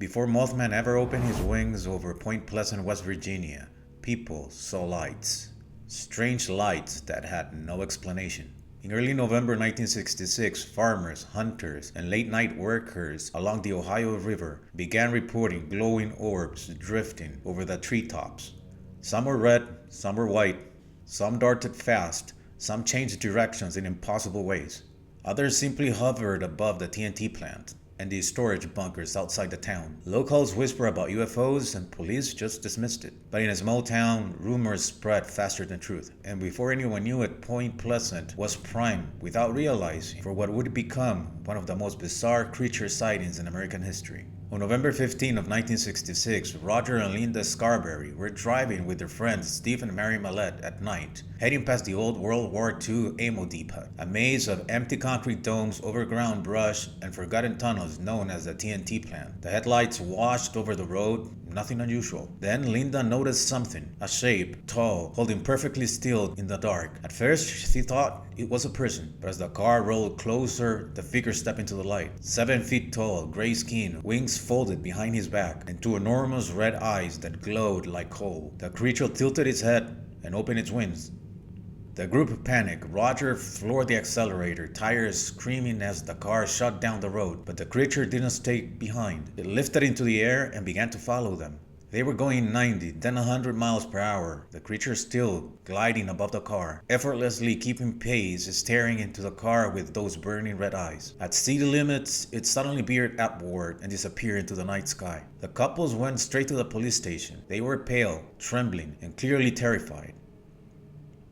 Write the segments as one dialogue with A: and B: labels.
A: Before Mothman ever opened his wings over Point Pleasant, West Virginia, people saw lights. Strange lights that had no explanation. In early November 1966, farmers, hunters, and late-night workers along the Ohio River began reporting glowing orbs drifting over the treetops. Some were red, some were white, some darted fast, some changed directions in impossible ways. Others simply hovered above the TNT plant and the storage bunkers outside the town. Locals whisper about UFOs and police just dismissed it. But in a small town, rumors spread faster than truth. And before anyone knew it, Point Pleasant was primed without realizing for what would become one of the most bizarre creature sightings in American history. On November 15 of 1966, Roger and Linda Scarberry were driving with their friends Steve and Mary Mallette at night, heading past the old World War II ammo depot, a maze of empty concrete domes, overgrown brush, and forgotten tunnels known as the TNT plant. The headlights washed over the road, nothing unusual. Then Linda noticed something, a shape, tall, holding perfectly still in the dark. At first, she thought it was a person, but as the car rolled closer, the figure stepped into the light. 7 feet tall, gray skin, wings folded behind his back, and two enormous red eyes that glowed like coal. The creature tilted its head and opened its wings. The group panicked. Roger floored the accelerator, tires screaming as the car shot down the road, but the creature didn't stay behind. It lifted into the air and began to follow them. They were going 90, then 100 miles per hour, the creature still gliding above the car, effortlessly keeping pace, staring into the car with those burning red eyes. At city limits, it suddenly veered upward and disappeared into the night sky. The couples went straight to the police station. They were pale, trembling, and clearly terrified.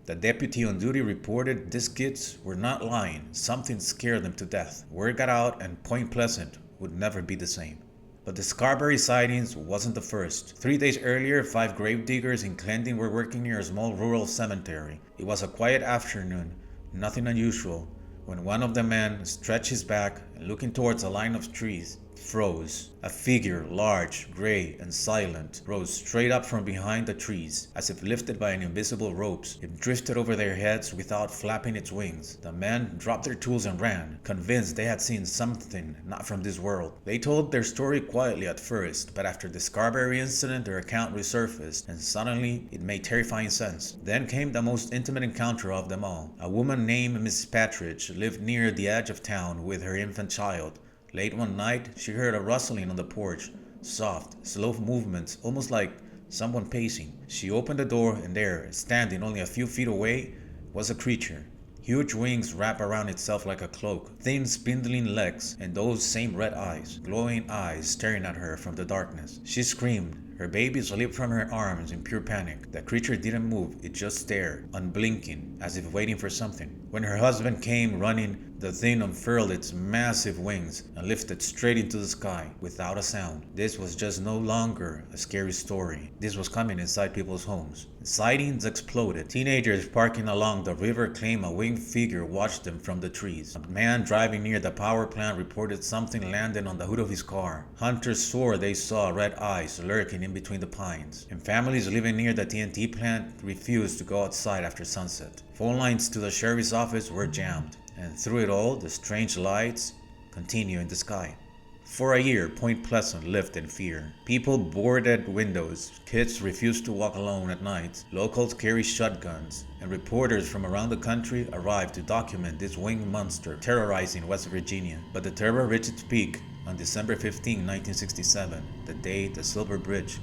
A: The deputy on duty reported these kids were not lying. Something scared them to death. Word got out and Point Pleasant would never be the same. But the Scarberry sightings wasn't the first. 3 days earlier, 5 gravediggers in Clending were working near a small rural cemetery. It was a quiet afternoon, nothing unusual, when one of the men stretched his back and looking towards a line of trees, froze. A figure, large, gray, and silent, rose straight up from behind the trees, as if lifted by an invisible ropes. It drifted over their heads without flapping its wings. The men dropped their tools and ran, convinced they had seen something not from this world. They told their story quietly at first, but after the Scarberry incident, their account resurfaced, and suddenly it made terrifying sense. Then came the most intimate encounter of them all. A woman named Miss Patridge lived near the edge of town with her infant child. Late one night, she heard a rustling on the porch, soft, slow movements, almost like someone pacing. She opened the door, and there, standing only a few feet away, was a creature. Huge wings wrapped around itself like a cloak, thin spindling legs, and those same red eyes, glowing eyes staring at her from the darkness. She screamed. Her baby slipped from her arms in pure panic. The creature didn't move, it just stared, unblinking, as if waiting for something. When her husband came running, the thing unfurled its massive wings and lifted straight into the sky without a sound. This was just no longer a scary story. This was coming inside people's homes. Sightings exploded. Teenagers parking along the river claimed a winged figure watched them from the trees. A man driving near the power plant reported something landed on the hood of his car. Hunters swore they saw red eyes lurking in between the pines. And families living near the TNT plant refused to go outside after sunset. Phone lines to the sheriff's office were jammed. And through it all, the strange lights continue in the sky. For a year, Point Pleasant lived in fear. People boarded windows, kids refused to walk alone at night, locals carried shotguns, and reporters from around the country arrived to document this winged monster terrorizing West Virginia. But the terror reached its peak on December 15, 1967, the day the Silver Bridge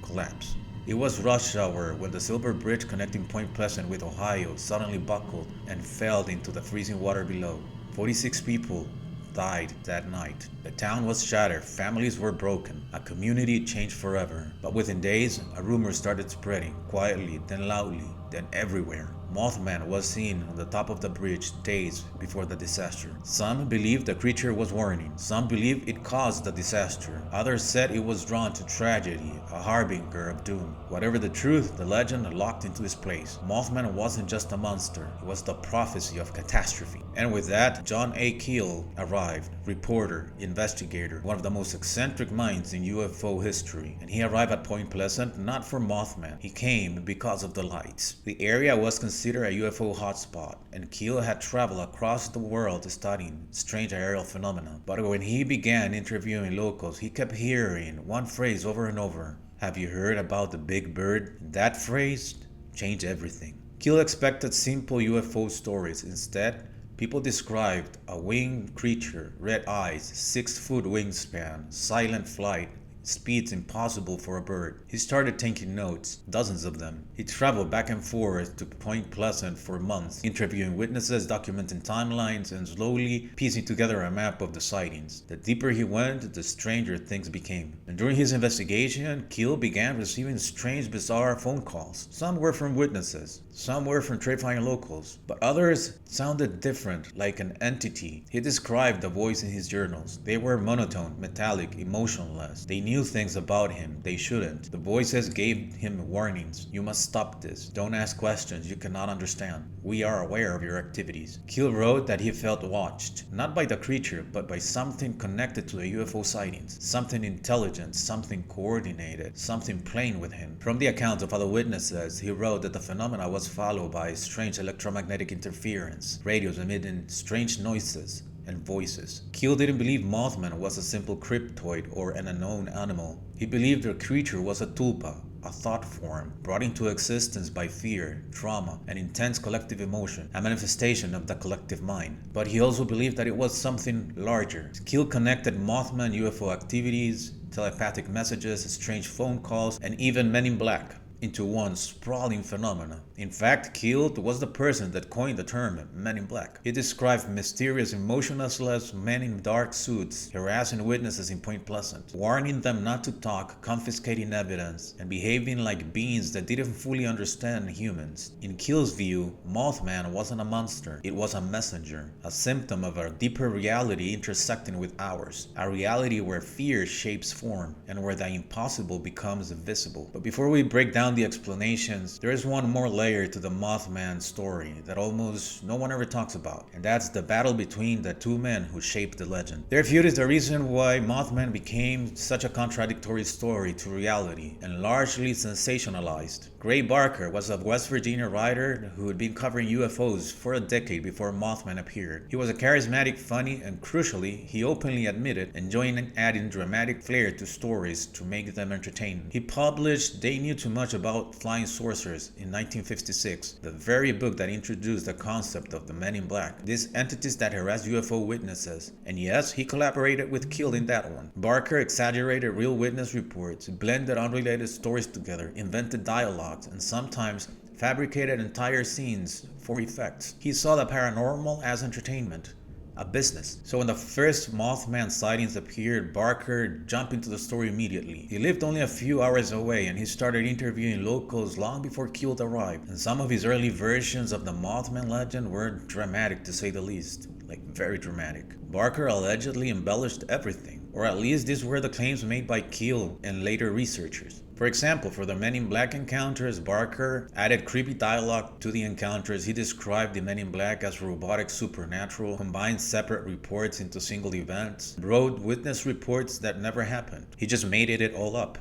A: collapsed. It was rush hour when the Silver Bridge connecting Point Pleasant with Ohio suddenly buckled and fell into the freezing water below. 46 people died that night. The town was shattered, families were broken, a community changed forever. But within days, a rumor started spreading, quietly, then loudly, then everywhere. Mothman was seen on the top of the bridge days before the disaster. Some believed the creature was warning. Some believed it caused the disaster. Others said it was drawn to tragedy, a harbinger of doom. Whatever the truth, the legend locked into its place. Mothman wasn't just a monster. It was the prophecy of catastrophe. And with that, John Keel arrived. Reporter, investigator, one of the most eccentric minds in UFO history. And he arrived at Point Pleasant not for Mothman. He came because of the lights. The area was considered considered a UFO hotspot, and Keel had traveled across the world studying strange aerial phenomena. But when he began interviewing locals, he kept hearing one phrase over and over. Have you heard about the big bird? That phrase changed everything. Keel expected simple UFO stories. Instead, people described a winged creature, red eyes, 6-foot wingspan, silent flight, speeds impossible for a bird. He started taking notes, dozens of them. He traveled back and forth to Point Pleasant for months, interviewing witnesses, documenting timelines, and slowly piecing together a map of the sightings. The deeper he went, the stranger things became. And during his investigation, Keel began receiving strange, bizarre phone calls. Some were from witnesses, some were from terrifying locals, but others sounded different, like an entity. He described the voice in his journals. They were monotone, metallic, emotionless. They knew things about him they shouldn't. The voices gave him warnings. You must stop this. Don't ask questions you cannot understand. We are aware of your activities. Keel wrote that he felt watched, not by the creature, but by something connected to the UFO sightings. Something intelligent, something coordinated, something playing with him. From the accounts of other witnesses, he wrote that the phenomena was followed by strange electromagnetic interference, radios emitting strange noises and voices. Keel didn't believe Mothman was a simple cryptoid or an unknown animal. He believed the creature was a tulpa, a thought form brought into existence by fear, trauma, and intense collective emotion, a manifestation of the collective mind. But he also believed that it was something larger. Keel connected Mothman UFO activities, telepathic messages, strange phone calls, and even Men in Black into one sprawling phenomena. In fact, Keel was the person that coined the term Men in Black. He described mysterious, emotionless men in dark suits harassing witnesses in Point Pleasant, warning them not to talk, confiscating evidence, and behaving like beings that didn't fully understand humans. In Keel's view, Mothman wasn't a monster. It was a messenger, a symptom of a deeper reality intersecting with ours, a reality where fear shapes form and where the impossible becomes visible. But before we break down the explanations, there is one more layer to the Mothman story that almost no one ever talks about, and that's the battle between the two men who shaped the legend. Their feud is the reason why Mothman became such a contradictory story to reality and largely sensationalized. Gray Barker was a West Virginia writer who had been covering UFOs for a decade before Mothman appeared. He was a charismatic, funny, and crucially, he openly admitted enjoying adding dramatic flair to stories to make them entertaining. He published They Knew Too Much About Flying Saucers in 1956, the very book that introduced the concept of the Men in Black, these entities that harass UFO witnesses. And yes, he collaborated with Keel in that one. Barker exaggerated real witness reports, blended unrelated stories together, invented dialogues, and sometimes fabricated entire scenes for effect. He saw the paranormal as entertainment, a business. So when the first Mothman sightings appeared, Barker jumped into the story immediately. He lived only a few hours away and he started interviewing locals long before Keel arrived. And some of his early versions of the Mothman legend were dramatic to say the least. Like very dramatic. Barker allegedly embellished everything, or at least these were the claims made by Keel and later researchers. For example, for the Men in Black encounters, Barker added creepy dialogue to the encounters. He described the Men in Black as robotic supernatural, combined separate reports into single events, wrote witness reports that never happened. He just made it all up.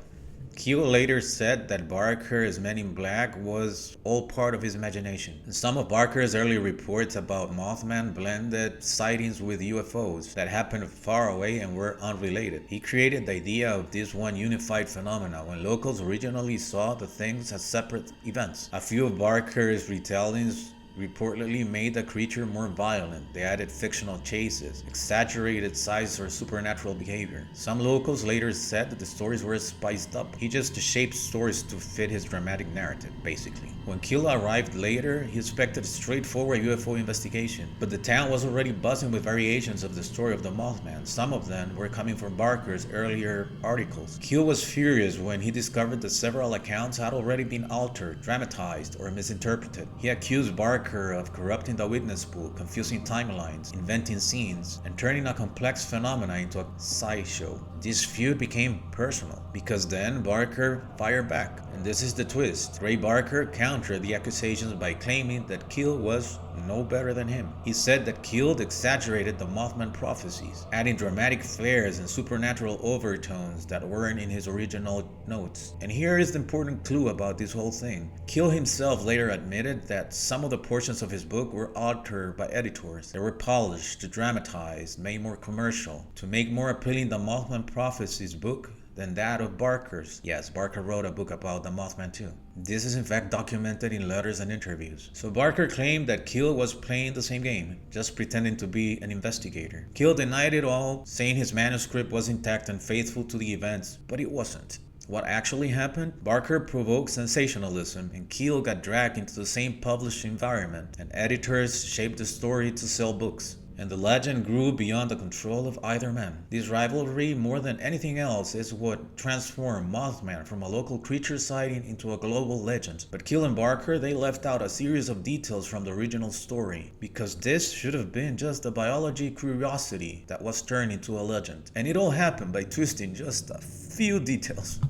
A: Keel later said that Barker's Men in Black was all part of his imagination. And some of Barker's early reports about Mothman blended sightings with UFOs that happened far away and were unrelated. He created the idea of this one unified phenomena when locals originally saw the things as separate events. A few of Barker's retellings reportedly made the creature more violent. They added fictional chases, exaggerated size or supernatural behavior. Some locals later said that the stories were spiced up. He just shaped stories to fit his dramatic narrative, basically. When Keel arrived later, he expected a straightforward UFO investigation, but the town was already buzzing with variations of the story of the Mothman. Some of them were coming from Barker's earlier articles. Keel was furious when he discovered that several accounts had already been altered, dramatized, or misinterpreted. He accused Barker of corrupting the witness pool, confusing timelines, inventing scenes, and turning a complex phenomena into a sideshow. This feud became personal, because then Barker fired back. And this is the twist. Gray Barker countered the accusations by claiming that Keel was no better than him. He said that Keel exaggerated the Mothman Prophecies, adding dramatic flares and supernatural overtones that weren't in his original notes. And here is the important clue about this whole thing. Keel himself later admitted that some of the portions of his book were altered by editors. They were polished, dramatized, made more commercial, to make more appealing the Mothman Prophecies book than that of Barker's. Yes, Barker wrote a book about the Mothman too. This is in fact documented in letters and interviews. So Barker claimed that Keel was playing the same game, just pretending to be an investigator. Keel denied it all, saying his manuscript was intact and faithful to the events, but it wasn't. What actually happened? Barker provoked sensationalism, and Keel got dragged into the same published environment, and editors shaped the story to sell books. And the legend grew beyond the control of either man. This rivalry, more than anything else, is what transformed Mothman from a local creature sighting into a global legend. But Keel and Barker, they left out a series of details from the original story, because this should have been just a biology curiosity that was turned into a legend. And it all happened by twisting just a few details.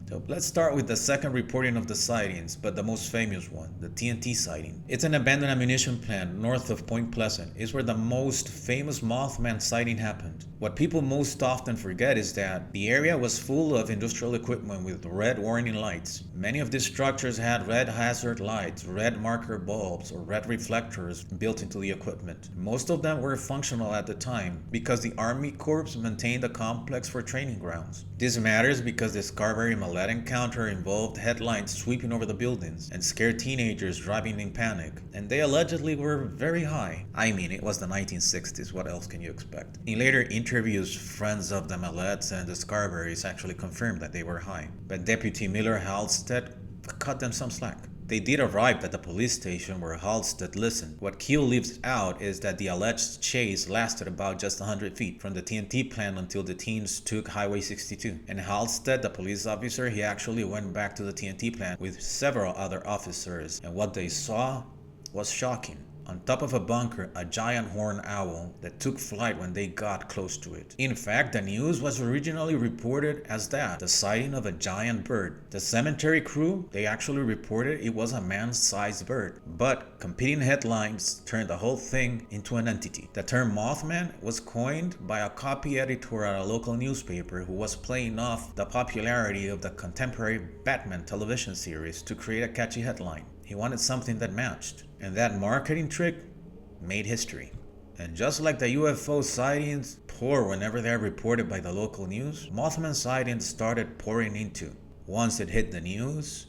A: So let's start with the second reporting of the sightings, but the most famous one, the TNT sighting. It's an abandoned ammunition plant north of Point Pleasant. It's where the most famous Mothman sighting happened. What people most often forget is that the area was full of industrial equipment with red warning lights. Many of these structures had red hazard lights, red marker bulbs, or red reflectors built into the equipment. Most of them were functional at the time because the Army Corps maintained the complex for training grounds. This matters because the Scarberry Mallet encounter involved headlights sweeping over the buildings and scared teenagers driving in panic, and they allegedly were very high. I mean, it was the 1960s, what else can you expect? In later interviews, friends of the Mallets and the Scarberries actually confirmed that they were high, but Deputy Miller Halstead cut them some slack. They did arrive at the police station where Halstead listened. What Keel leaves out is that the alleged chase lasted about just 100 feet from the TNT plant until the teens took Highway 62. And Halstead, the police officer, he actually went back to the TNT plant with several other officers, and what they saw was shocking. On top of a bunker, a giant horned owl that took flight when they got close to it. In fact, the news was originally reported as that, the sighting of a giant bird. The cemetery crew, they actually reported it was a man-sized bird. But competing headlines turned the whole thing into an entity. The term Mothman was coined by a copy editor at a local newspaper who was playing off the popularity of the contemporary Batman television series to create a catchy headline. He wanted something that matched. And that marketing trick made history. And just like the UFO sightings pour whenever they're reported by the local news, Mothman sightings started pouring into. Once it hit the news,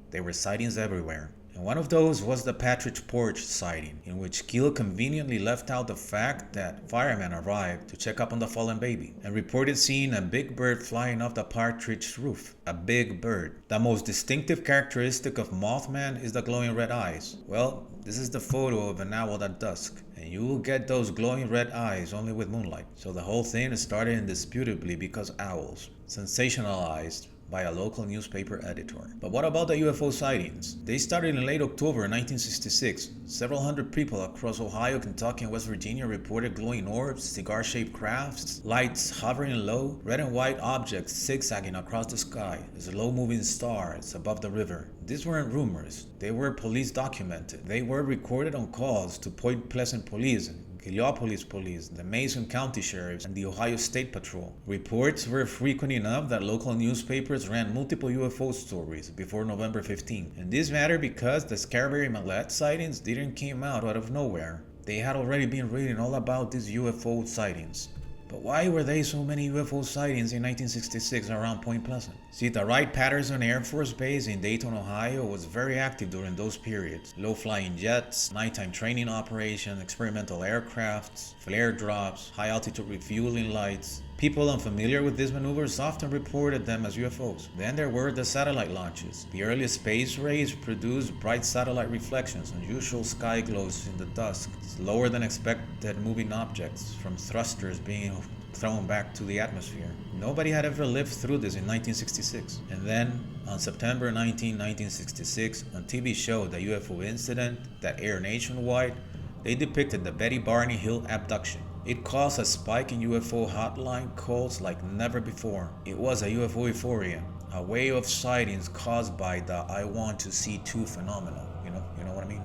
A: there were sightings everywhere. And one of those was the Partridge Porch sighting, in which Keel conveniently left out the fact that firemen arrived to check up on the fallen baby and reported seeing a big bird flying off the Partridge roof. A big bird. The most distinctive characteristic of Mothman is the glowing red eyes. Well, this is the photo of an owl at dusk, and you will get those glowing red eyes only with moonlight. So the whole thing started indisputably because owls. Sensationalized by a local newspaper editor. But what about the UFO sightings? They started in late October 1966. Several hundred people across Ohio, Kentucky, and West Virginia reported glowing orbs, cigar-shaped crafts, lights hovering low, red and white objects zigzagging across the sky, slow-moving stars above the river. These weren't rumors. They were police documented. They were recorded on calls to Point Pleasant Police, Heliopolis Police, the Mason County Sheriffs, and the Ohio State Patrol. Reports were frequent enough that local newspapers ran multiple UFO stories before November 15. And this mattered because the Scarberry Mallet sightings didn't come out of nowhere. They had already been reading all about these UFO sightings. But why were there so many UFO sightings in 1966 around Point Pleasant? See, the Wright-Patterson Air Force Base in Dayton, Ohio was very active during those periods. Low-flying jets, nighttime training operations, experimental aircrafts, flare drops, high-altitude refueling lights. People unfamiliar with these maneuvers often reported them as UFOs. Then there were the satellite launches. The earliest space rays produced bright satellite reflections, unusual sky glows in the dusk, slower than expected moving objects from thrusters being thrown back to the atmosphere. Nobody had ever lived through this in 1966. And then, on September 19, 1966, on TV show The UFO Incident that aired nationwide, they depicted the Betty Barney Hill abduction. It caused a spike in UFO hotline calls like never before. It was a UFO euphoria, a wave of sightings caused by the I want to see too phenomenon. You know what I mean?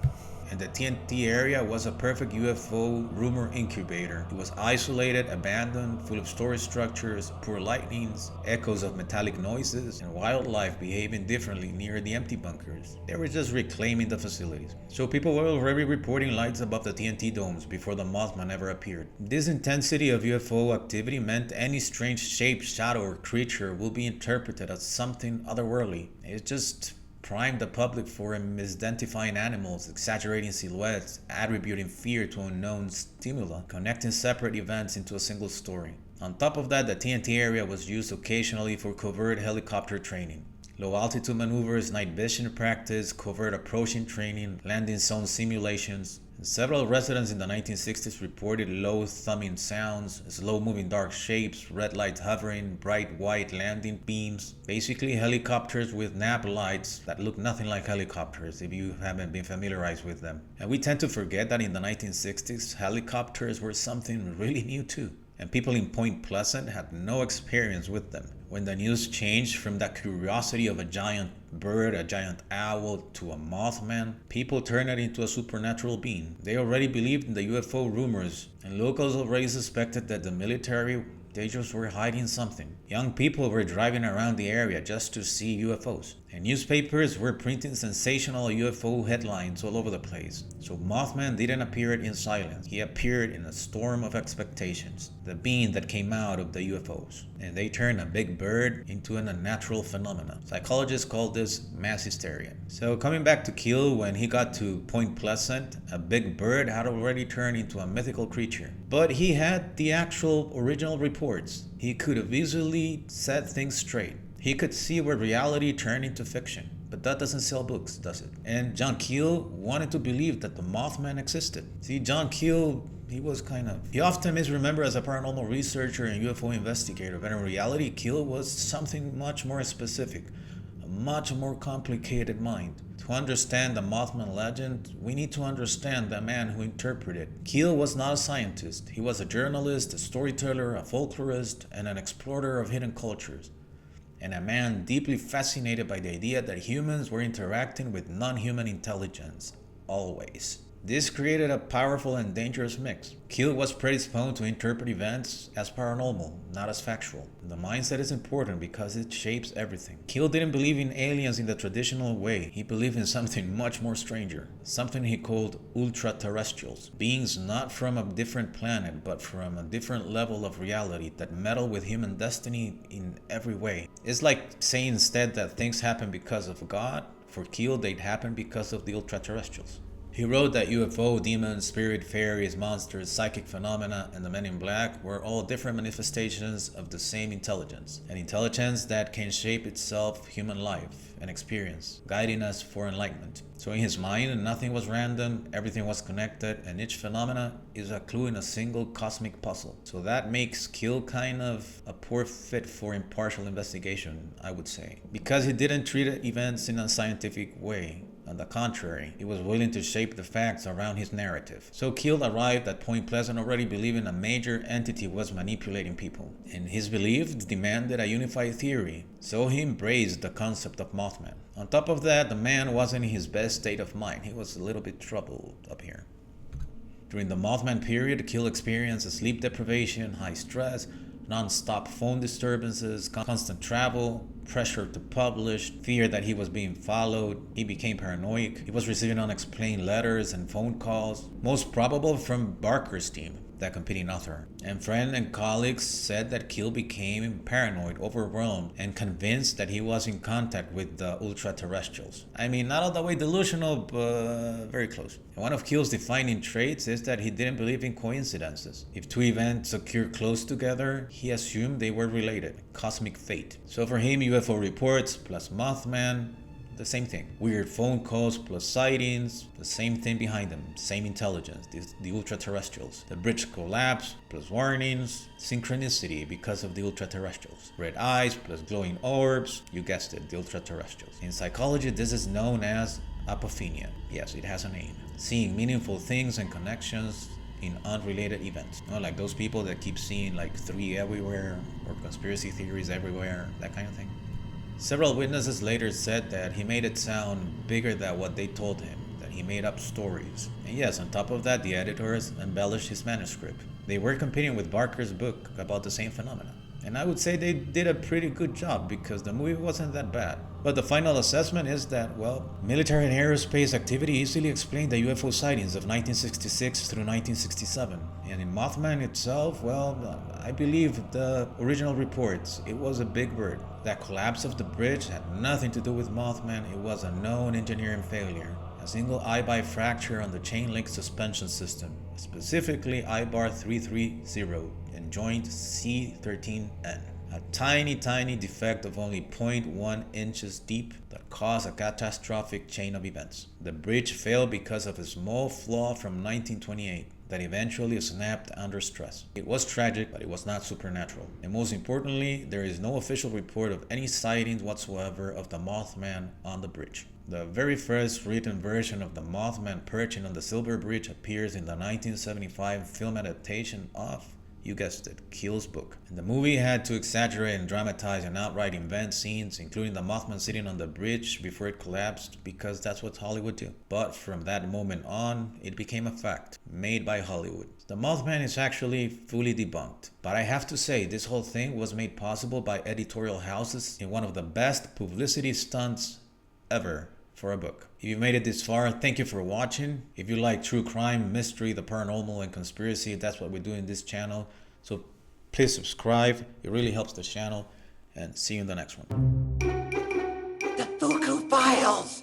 A: and the TNT area was a perfect UFO rumor incubator. It was isolated, abandoned, full of storage structures, poor lightnings, echoes of metallic noises, and wildlife behaving differently near the empty bunkers. They were just reclaiming the facilities. So people were already reporting lights above the TNT domes before the Mothman ever appeared. This intensity of UFO activity meant any strange shape, shadow, or creature will be interpreted as something otherworldly. It just primed the public for misidentifying animals, exaggerating silhouettes, attributing fear to unknown stimuli, connecting separate events into a single story. On top of that, the TNT area was used occasionally for covert helicopter training. Low altitude maneuvers, night vision practice, covert approaching training, landing zone simulations. Several residents in the 1960s reported low thumbing sounds, slow moving dark shapes, red lights hovering, bright white landing beams. Basically helicopters with nav lights that look nothing like helicopters if you haven't been familiarized with them. And we tend to forget that in the 1960s, helicopters were something really new too. And people in Point Pleasant had no experience with them. When the news changed from that curiosity of a giant bird, a giant owl, to a Mothman, people turned it into a supernatural being. They already believed in the UFO rumors, and locals already suspected that the military, they just were hiding something. Young people were driving around the area just to see UFOs. And newspapers were printing sensational UFO headlines all over the place. So Mothman didn't appear in silence. He appeared in a storm of expectations. The being that came out of the UFOs. And they turned a big bird into an unnatural phenomenon. Psychologists call this mass hysteria. So coming back to Keel, when he got to Point Pleasant, a big bird had already turned into a mythical creature. But he had the actual original reports. He could have easily set things straight. He could see where reality turned into fiction. But that doesn't sell books, does it? And John Keel wanted to believe that the Mothman existed. See, John Keel, he often is remembered as a paranormal researcher and UFO investigator, but in reality, Keel was something much more specific, a much more complicated mind. To understand the Mothman legend, we need to understand the man who interpreted it. Keel was not a scientist. He was a journalist, a storyteller, a folklorist, and an explorer of hidden cultures. And a man deeply fascinated by the idea that humans were interacting with non-human intelligence, always. This created a powerful and dangerous mix. Keel was predisposed to interpret events as paranormal, not as factual. The mindset is important because it shapes everything. Keel didn't believe in aliens in the traditional way. He believed in something much more stranger, something he called ultraterrestrials, beings not from a different planet, but from a different level of reality that meddle with human destiny in every way. It's like saying instead that things happen because of God. For Keel, they'd happen because of the ultraterrestrials. He wrote that UFO, demons, spirit, fairies, monsters, psychic phenomena, and the men in black were all different manifestations of the same intelligence. An intelligence that can shape itself human life and experience, guiding us for enlightenment. So in his mind, nothing was random, everything was connected, and each phenomena is a clue in a single cosmic puzzle. So that makes Keel kind of a poor fit for impartial investigation, I would say. Because he didn't treat events in a scientific way. On the contrary, he was willing to shape the facts around his narrative. So Keel arrived at Point Pleasant already believing a major entity was manipulating people. And his belief demanded a unified theory, so he embraced the concept of Mothman. On top of that, the man wasn't in his best state of mind. He was a little bit troubled up here. During the Mothman period, Keel experienced sleep deprivation, high stress, non-stop phone disturbances, constant travel, pressure to publish, fear that he was being followed. He became paranoid. He was receiving unexplained letters and phone calls, most probable from Barker's team, that competing author. And friends and colleagues said that Keel became paranoid, overwhelmed, and convinced that he was in contact with the ultraterrestrials. I mean, not all the way delusional, but very close. And one of Keel's defining traits is that he didn't believe in coincidences. If two events occur close together, he assumed they were related. Cosmic fate. So for him, UFO reports plus Mothman, the same thing. Weird phone calls plus sightings, the same thing behind them. Same intelligence, the ultraterrestrials. The bridge collapse plus warnings. Synchronicity because of the ultraterrestrials. Red eyes plus glowing orbs. You guessed it, the ultraterrestrials. In psychology, this is known as apophenia. Yes, it has a name. Seeing meaningful things and connections in unrelated events. Like those people that keep seeing like 3 everywhere or conspiracy theories everywhere, that kind of thing. Several witnesses later said that he made it sound bigger than what they told him, that he made up stories. And yes, on top of that, the editors embellished his manuscript. They were competing with Barker's book about the same phenomena. And I would say they did a pretty good job because the movie wasn't that bad. But the final assessment is that, well, military and aerospace activity easily explained the UFO sightings of 1966 through 1967. And in Mothman itself, well, I believe the original reports, it was a big bird. That collapse of the bridge had nothing to do with Mothman, it was a known engineering failure. A single eye-bar fracture on the chain link suspension system, specifically eye-bar 330 and joint C13N. A tiny defect of only 0.1 inches deep that caused a catastrophic chain of events. The bridge failed because of a small flaw from 1928 that eventually snapped under stress. It was tragic, but it was not supernatural. And most importantly, there is no official report of any sightings whatsoever of the Mothman on the bridge. The very first written version of the Mothman perching on the Silver Bridge appears in the 1975 film adaptation of, you guessed it, Keel's book. And the movie had to exaggerate and dramatize and outright invent scenes, including the Mothman sitting on the bridge before it collapsed, because that's what Hollywood do. But from that moment on, it became a fact, made by Hollywood. The Mothman is actually fully debunked. But I have to say, this whole thing was made possible by editorial houses in one of the best publicity stunts ever for a book. If you made it this far, thank you for watching. If you like true crime, mystery, the paranormal, and conspiracy, that's what we do in this channel. So please subscribe. It really helps the channel. And see you in the next one.
B: The Fuku Files!